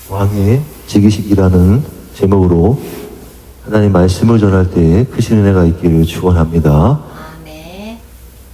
왕의 즉위식이라는 제목으로 하나님 말씀을 전할 때 크신 은혜가 있기를 축원합니다. 네.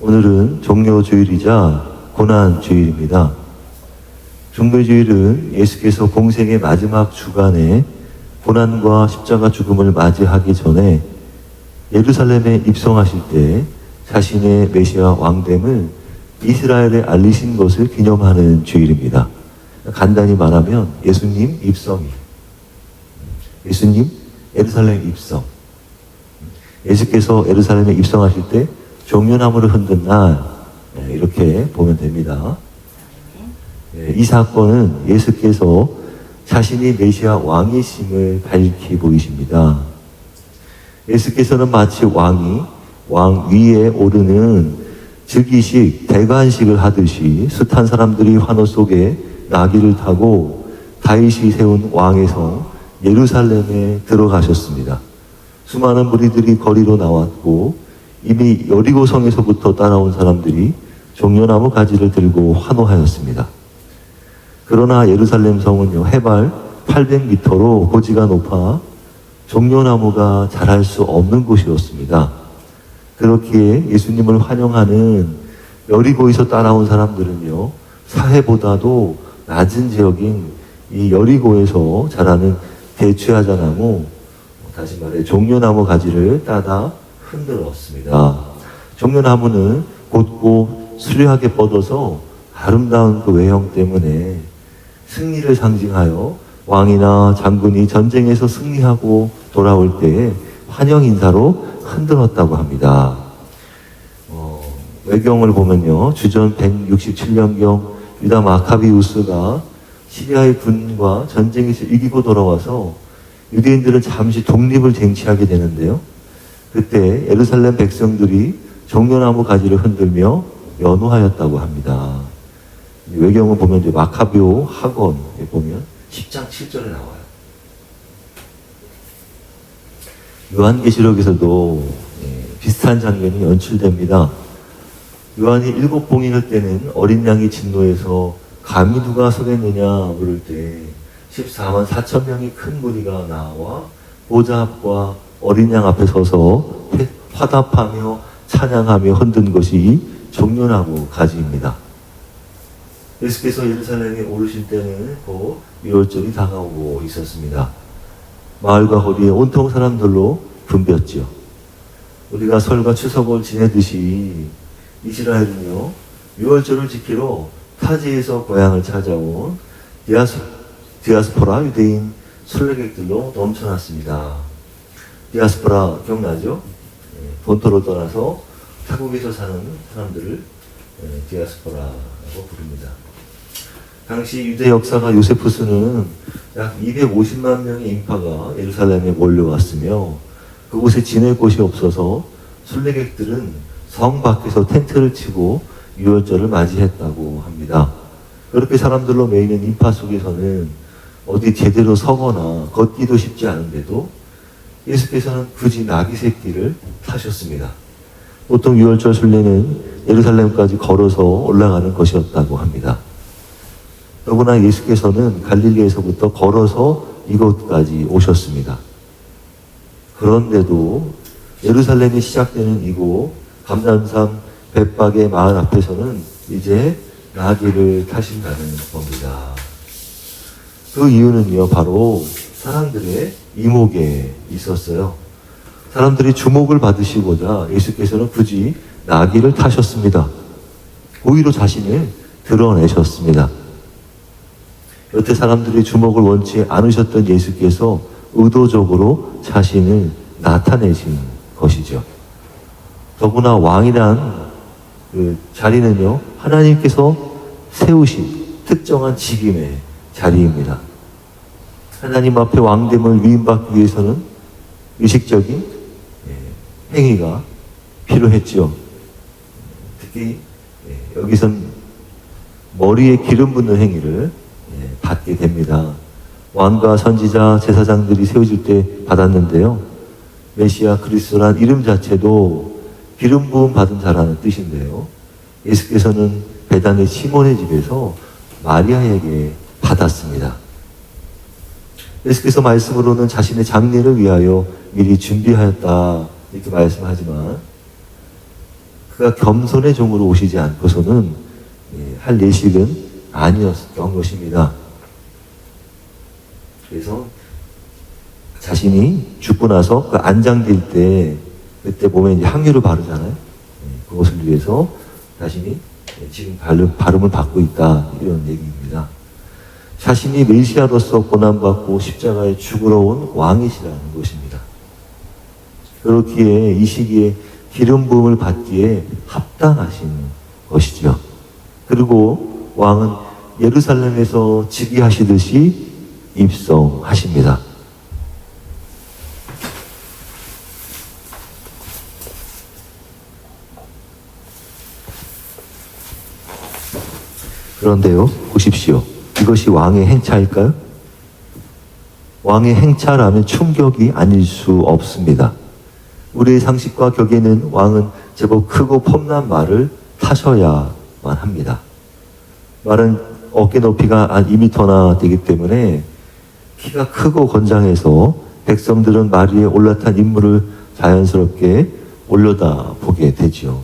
오늘은 종료주일이자 고난주일입니다. 종료주일은 예수께서 공생의 마지막 주간에 고난과 십자가 죽음을 맞이하기 전에 예루살렘에 입성하실 때 자신의 메시아 왕됨을 이스라엘에 알리신 것을 기념하는 주일입니다. 간단히 말하면 예수님 입성이, 예수님 예루살렘 입성. 예수께서 예루살렘에 입성하실 때 종려나무를 흔든 날, 이렇게 보면 됩니다. 이 사건은 예수께서 자신이 메시아 왕이심을 밝히 보이십니다. 예수께서는 마치 왕이 왕 위에 오르는 즉위식, 대관식을 하듯이 숱한 사람들이 환호 속에 나귀를 타고 다윗이 세운 왕의 성 예루살렘에 들어가셨습니다. 수많은 무리들이 거리로 나왔고 이미 여리고 성에서부터 따라온 사람들이 종려나무 가지를 들고 환호하였습니다. 그러나 예루살렘 성은요, 해발 800m로 고지가 높아 종려나무가 자랄 수 없는 곳이었습니다. 그렇기에 예수님을 환영하는 여리고에서 따라온 사람들은요, 사해보다도 낮은 지역인 이 여리고에서 자라는 대추야자나무, 다시 말해 종려나무 가지를 따다 흔들었습니다. 종려나무는 곧고 수려하게 뻗어서 아름다운 그 외형 때문에 승리를 상징하여 왕이나 장군이 전쟁에서 승리하고 돌아올 때 환영 인사로 흔들었다고 합니다. 외경을 보면요, 주전 167년경 유다 마카비우스가 시리아의 군과 전쟁에서 이기고 돌아와서 유대인들은 잠시 독립을 쟁취하게 되는데요. 그때 예루살렘 백성들이 종려나무 가지를 흔들며 연호하였다고 합니다. 외경을 보면 이제 마카비오 학원에 보면 10장 7절에 나와요. 요한계시록에서도 비슷한 장면이 연출됩니다. 요한이 7봉인을 때는 어린 양이 진노해서 감히 누가 서겠느냐 물을 때 14만 4천 명이 큰 무리가 나와 보좌 앞과 어린 양 앞에 서서 화답하며 찬양하며 흔든 것이 종려나무 가지입니다. 예수께서 예루살렘에 오르실 때는 곧 유월절이 다가오고 있었습니다. 마을과 거리에 온통 사람들로 붐볐지요. 우리가 설과 추석을 지내듯이 이스라엘은요, 유월절을 지키러 타지에서 고향을 찾아온 디아스포라 유대인 순례객들로 넘쳐났습니다. 디아스포라 기억나죠? 본토를 떠나서 타국에서 사는 사람들을 디아스포라라고 부릅니다. 당시 유대 역사가 요세푸스는 약 250만 명의 인파가 예루살렘에 몰려왔으며 그곳에 지낼 곳이 없어서 순례객들은 성 밖에서 텐트를 치고 유월절을 맞이했다고 합니다. 그렇게 사람들로 메이는 인파 속에서는 어디 제대로 서거나 걷기도 쉽지 않은데도 예수께서는 굳이 나귀 새끼를 타셨습니다. 보통 유월절 순례는 예루살렘까지 걸어서 올라가는 것이었다고 합니다. 더구나 예수께서는 갈릴리에서부터 걸어서 이곳까지 오셨습니다. 그런데도 예루살렘이 시작되는 이곳 감람산 벳박의 마을 앞에서는 이제 나귀를 타신다는 겁니다. 그 이유는요, 바로 사람들의 이목에 있었어요. 사람들이 주목을 받으시고자 예수께서는 굳이 나귀를 타셨습니다. 오히려 자신을 드러내셨습니다. 여태 사람들이 주목을 원치 않으셨던 예수께서 의도적으로 자신을 나타내신 것이죠. 더구나 왕이란 그 자리는요, 하나님께서 세우신 특정한 직임의 자리입니다. 하나님 앞에 왕됨을 위임받기 위해서는 의식적인 행위가 필요했죠. 특히 여기선 머리에 기름 붓는 행위를 받게 됩니다. 왕과 선지자, 제사장들이 세워질 때 받았는데요. 메시아 그리스도란 이름 자체도 기름 부음 받은 자라는 뜻인데요. 예수께서는 베단의 시몬의 집에서 마리아에게 받았습니다. 예수께서 말씀으로는 자신의 장례를 위하여 미리 준비하였다 이렇게 말씀하지만 그가 겸손의 종으로 오시지 않고서는 할 예식은 아니었던 것입니다. 그래서 자신이 죽고 나서 그 안장될 때 그때 몸에 이제 향유를 바르잖아요. 그것을 위해서 자신이 지금 발음을 받고 있다 이런 얘기입니다. 자신이 메시아로서 고난받고 십자가에 죽으러 온 왕이시라는 것입니다. 그렇기에 이 시기에 기름 부음을 받기에 합당하신 것이죠. 그리고 왕은 예루살렘에서 즉위하시듯이 입성하십니다. 그런데요, 보십시오. 이것이 왕의 행차일까요? 왕의 행차라면 충격이 아닐 수 없습니다. 우리의 상식과 격에는 왕은 제법 크고 폼난 말을 타셔야만 합니다. 말은 어깨 높이가 한 2m나 되기 때문에 키가 크고 건장해서 백성들은 말 위에 올라탄 인물을 자연스럽게 올려다보게 되죠.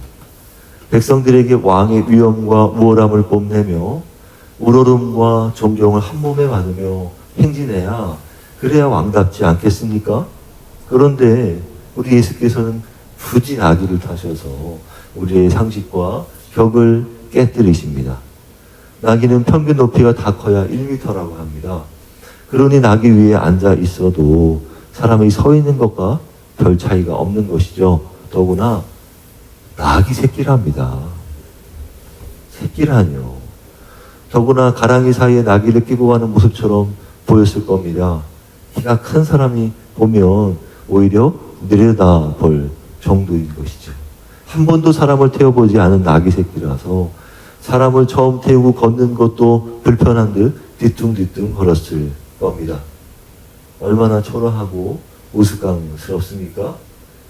백성들에게 왕의 위엄과 우월함을 뽐내며 우러름과 존경을 한 몸에 받으며 행진해야 그래야 왕답지 않겠습니까? 그런데 우리 예수께서는 굳이 나귀를 타셔서 우리의 상식과 격을 깨뜨리십니다. 나귀는 평균 높이가 다 커야 1m라고 합니다. 그러니 나귀 위에 앉아 있어도 사람이 서 있는 것과 별 차이가 없는 것이죠. 더구나 나귀 새끼랍니다. 새끼라뇨. 더구나 가랑이 사이에 나귀를 끼고 가는 모습처럼 보였을 겁니다. 키가 큰 사람이 보면 오히려 내려다볼 정도인 것이죠. 한 번도 사람을 태워보지 않은 나귀 새끼라서 사람을 처음 태우고 걷는 것도 불편한 듯 뒤뚱뒤뚱 걸었을 겁니다. 얼마나 초라하고 우스꽝스럽습니까?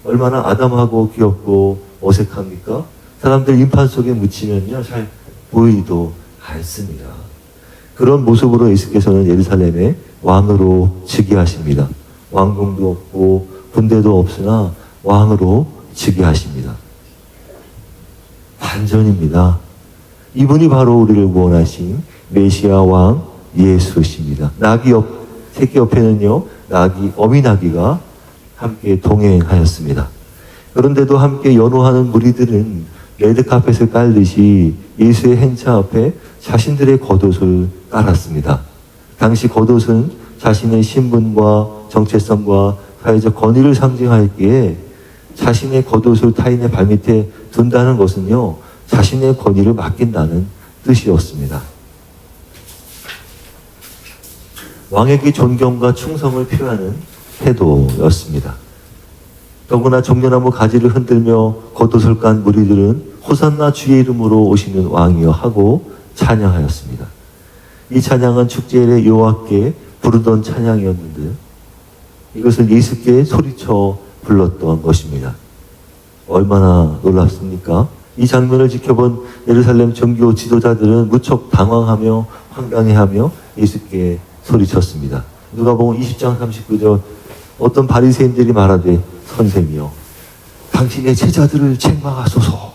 얼마나 아담하고 귀엽고 어색합니까? 사람들 인판 속에 묻히면요 잘 보이지도 않습니다. 그런 모습으로 예수께서는 예루살렘의 왕으로 즉위하십니다. 왕궁도 없고 군대도 없으나 왕으로 즉위하십니다. 반전입니다. 이분이 바로 우리를 구원하신 메시아 왕 예수십니다. 새끼 옆에는요 어미 나귀가 함께 동행하였습니다. 그런데도 함께 연호하는 무리들은 레드카펫을 깔듯이 예수의 행차 앞에 자신들의 겉옷을 깔았습니다. 당시 겉옷은 자신의 신분과 정체성과 사회적 권위를 상징하였기에 자신의 겉옷을 타인의 발밑에 둔다는 것은요 자신의 권위를 맡긴다는 뜻이었습니다. 왕에게 존경과 충성을 표하는 태도였습니다. 더구나 종려나무 가지를 흔들며 겉옷을 깐 무리들은 호산나 주의 이름으로 오시는 왕이여 하고 찬양하였습니다. 이 찬양은 축제일에 여호와께 부르던 찬양이었는데 이것을 예수께 소리쳐 불렀던 것입니다. 얼마나 놀랍습니까? 이 장면을 지켜본 예루살렘 정교 지도자들은 무척 당황하며 황당해하며 예수께 소리쳤습니다. 누가복음 20장 39절 어떤 바리새인들이 말하되 선생이여 당신의 제자들을 책망하소서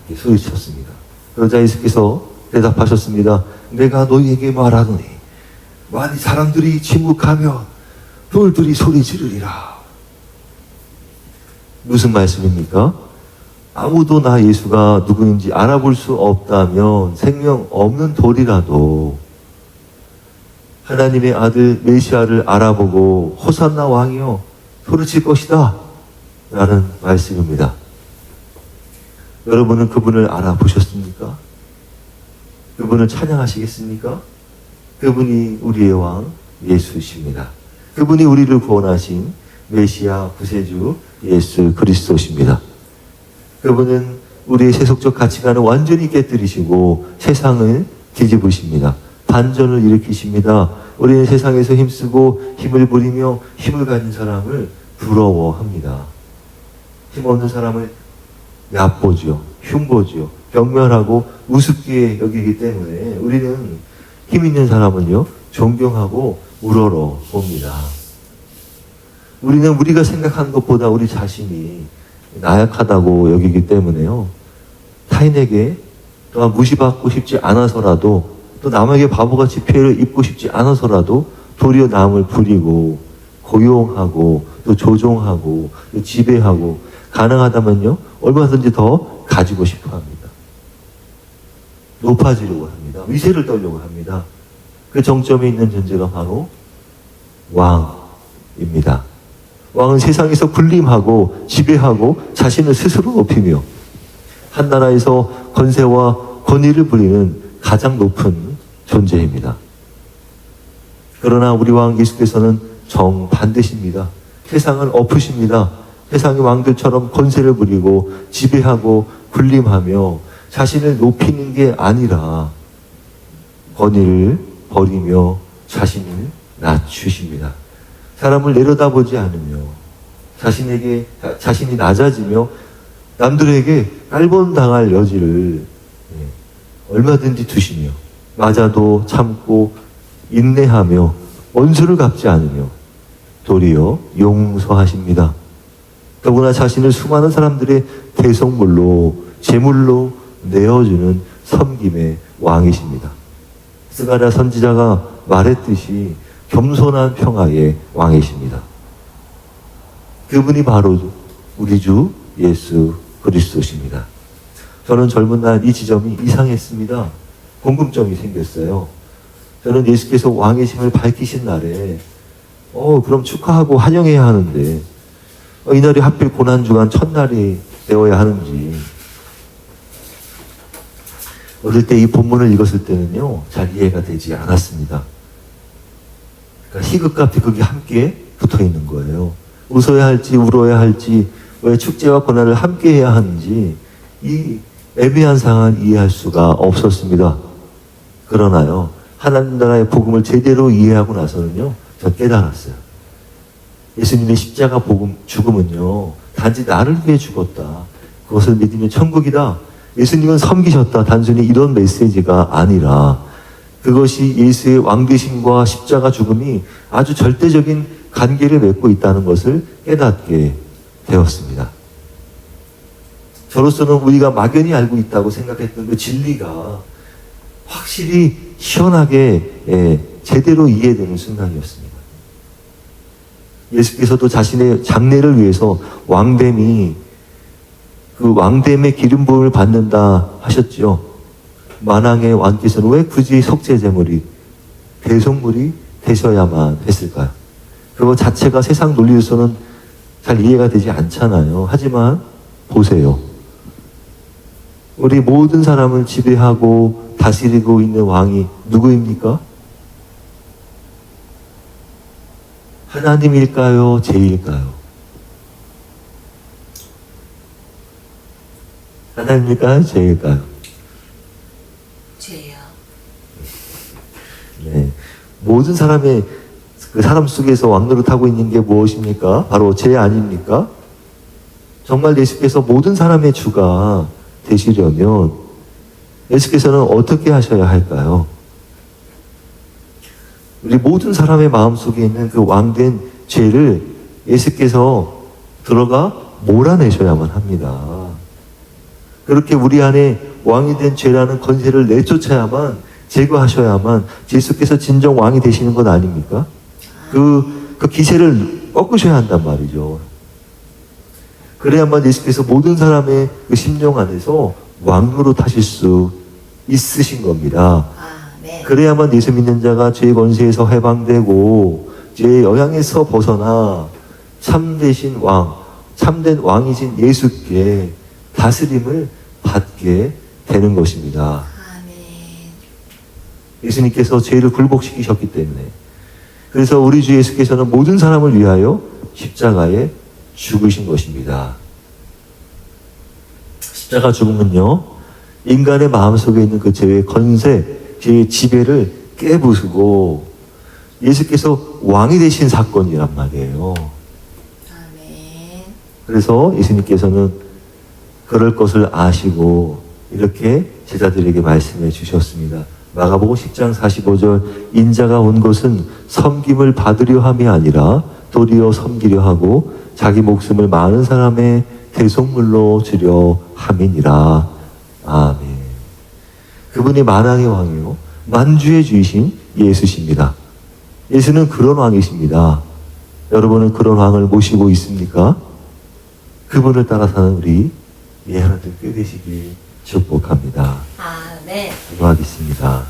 이렇게 소리쳤습니다. 그러자 예수께서 대답하셨습니다. 내가 너희에게 말하노니 만일 사람들이 침묵하면 돌들이 소리 지르리라. 무슨 말씀입니까? 아무도 나 예수가 누구인지 알아볼 수 없다면 생명 없는 돌이라도 하나님의 아들 메시아를 알아보고 호산나 왕이여 소리칠 것이다 라는 말씀입니다. 여러분은 그분을 알아보셨습니까? 그분을 찬양하시겠습니까? 그분이 우리의 왕 예수십니다. 그분이 우리를 구원하신 메시아 구세주 예수 그리스도십니다. 그분은 우리의 세속적 가치관을 완전히 깨뜨리시고 세상을 뒤집으십니다. 반전을 일으키십니다. 우리는 세상에서 힘쓰고 힘을 부리며 힘을 가진 사람을 부러워합니다. 힘없는 사람을 얕보죠. 흉보죠. 경멸하고 우습게 여기기 때문에 우리는 힘 있는 사람은요 존경하고 우러러 봅니다. 우리는 우리가 생각하는 것보다 우리 자신이 나약하다고 여기기 때문에요. 타인에게 또한 무시받고 싶지 않아서라도 또 남에게 바보같이 피해를 입고 싶지 않아서라도 도리어 남을 부리고 고용하고 또 조종하고 또 지배하고 가능하다면요 얼마든지 더 가지고 싶어 합니다. 높아지려고 합니다. 위세를 떨려고 합니다. 그 정점에 있는 존재가 바로 왕입니다. 왕은 세상에서 군림하고 지배하고 자신을 스스로 높이며 한 나라에서 권세와 권위를 부리는 가장 높은 존재입니다. 그러나 우리 왕 예수께서는 정반대십니다. 세상을 엎으십니다. 세상의 왕들처럼 권세를 부리고 지배하고 군림하며 자신을 높이는 게 아니라 권위를 버리며 자신을 낮추십니다. 사람을 내려다보지 않으며 자신이 낮아지며 남들에게 깔본당할 여지를 얼마든지 두시며 맞아도 참고 인내하며 원수를 갚지 않으며 도리어 용서하십니다. 더구나 자신을 수많은 사람들의 대속물로 제물로 내어주는 섬김의 왕이십니다. 스가랴 선지자가 말했듯이 겸손한 평화의 왕이십니다. 그분이 바로 우리 주 예수 그리스도십니다. 저는 젊은 날 이 지점이 이상했습니다. 궁금증이 생겼어요. 저는 예수께서 왕이심을 밝히신 날에 그럼 축하하고 환영해야 하는데 이날이 하필 고난주간 첫날이 되어야 하는지 어릴 때 이 본문을 읽었을 때는요 잘 이해가 되지 않았습니다. 그러니까 희극과 비극이 함께 붙어 있는 거예요. 웃어야 할지 울어야 할지 왜 축제와 고난을 함께 해야 하는지 이 애매한 상황을 이해할 수가 없었습니다. 그러나요 하나님 나라의 복음을 제대로 이해하고 나서는요 저 깨달았어요. 예수님의 십자가 죽음은요 단지 나를 위해 죽었다. 그것을 믿으면 천국이다. 예수님은 섬기셨다. 단순히 이런 메시지가 아니라 그것이 예수의 왕되심과 십자가 죽음이 아주 절대적인 관계를 맺고 있다는 것을 깨닫게 되었습니다. 저로서는 우리가 막연히 알고 있다고 생각했던 그 진리가 확실히 시원하게 제대로 이해되는 순간이었습니다. 예수께서도 자신의 장래를 위해서 그 왕됨의 기름 부음을 받는다 하셨죠. 만왕의 왕께서는 왜 굳이 속죄제물이 대속물이 되셔야만 했을까요? 그거 자체가 세상 논리로서는 잘 이해가 되지 않잖아요. 하지만 보세요. 우리 모든 사람을 지배하고 다스리고 있는 왕이 누구입니까? 하나님일까요? 죄일까요? 하나님일까요? 죄일까요? 죄요. 네. 모든 사람의 그 사람 속에서 왕노릇하고 있는 게 무엇입니까? 바로 죄 아닙니까? 정말 예수께서 모든 사람의 주가 되시려면 예수께서는 어떻게 하셔야 할까요? 우리 모든 사람의 마음속에 있는 그 왕된 죄를 예수께서 들어가 몰아내셔야만 합니다. 그렇게 우리 안에 왕이 된 죄라는 권세를 내쫓아야만 제거하셔야만 예수께서 진정 왕이 되시는 것 아닙니까? 그 기세를 꺾으셔야 한단 말이죠. 그래야만 예수께서 모든 사람의 그 심령 안에서 왕으로 타실 수 있으신 겁니다. 그래야만 예수 믿는 자가 죄의 권세에서 해방되고 죄의 영향에서 벗어나 참되신 왕, 참된 왕이신 예수께 다스림을 받게 되는 것입니다. 예수님께서 죄를 굴복시키셨기 때문에 그래서 우리 주 예수께서는 모든 사람을 위하여 십자가에 죽으신 것입니다. 십자가 죽음은요 인간의 마음속에 있는 그 죄의 권세, 죄의 지배를 깨부수고 예수께서 왕이 되신 사건이란 말이에요. 그래서 예수님께서는 그럴 것을 아시고 이렇게 제자들에게 말씀해 주셨습니다. 마가복음 10장 45절 인자가 온 것은 섬김을 받으려 함이 아니라 도리어 섬기려 하고 자기 목숨을 많은 사람의 대속물로 주려 함이니라. 아멘. 그분이 만왕의 왕이요 만주의 주이신 예수십니다. 예수는 그런 왕이십니다. 여러분은 그런 왕을 모시고 있습니까? 그분을 따라 사는 우리 하나님 꽤 되시길 축복합니다. 아멘. 기도하겠습니다.